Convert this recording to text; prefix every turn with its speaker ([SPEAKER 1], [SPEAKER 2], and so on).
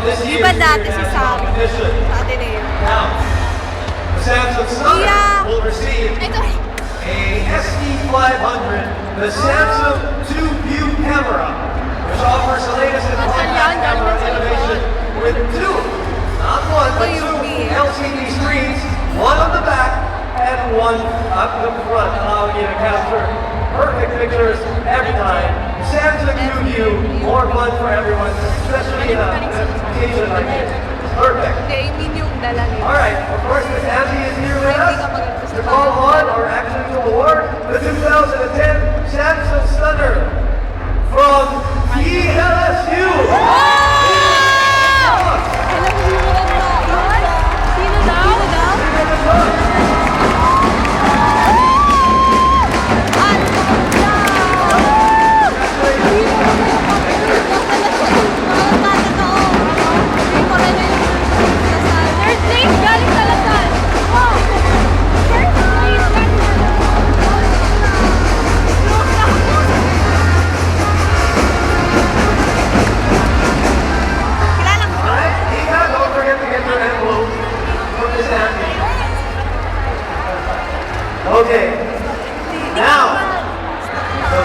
[SPEAKER 1] this
[SPEAKER 2] Di
[SPEAKER 1] year's
[SPEAKER 2] ba dati si
[SPEAKER 1] national
[SPEAKER 2] Sam?
[SPEAKER 1] competition.
[SPEAKER 2] Sa atin eh.
[SPEAKER 1] Now, the Samsung Stunner
[SPEAKER 2] Yeah.
[SPEAKER 1] will receive
[SPEAKER 2] Ito.
[SPEAKER 1] a SD500, the Samsung 2-view camera, which offers the latest in compact camera innovation with two, not one, but two LCD screens, one on the back and one up the front, allowing you to capture perfect pictures every time. Samsung 2-view, more fun for everyone, especially in an occasion like this. Perfect.
[SPEAKER 2] Hindi, I mean yung dala nila.
[SPEAKER 1] Alright, of course, Miss Andy is here with
[SPEAKER 2] Hindi
[SPEAKER 1] us
[SPEAKER 2] ka maganda sa
[SPEAKER 1] to call on or actually to award the 2010 Samsung Stunner from PLSU.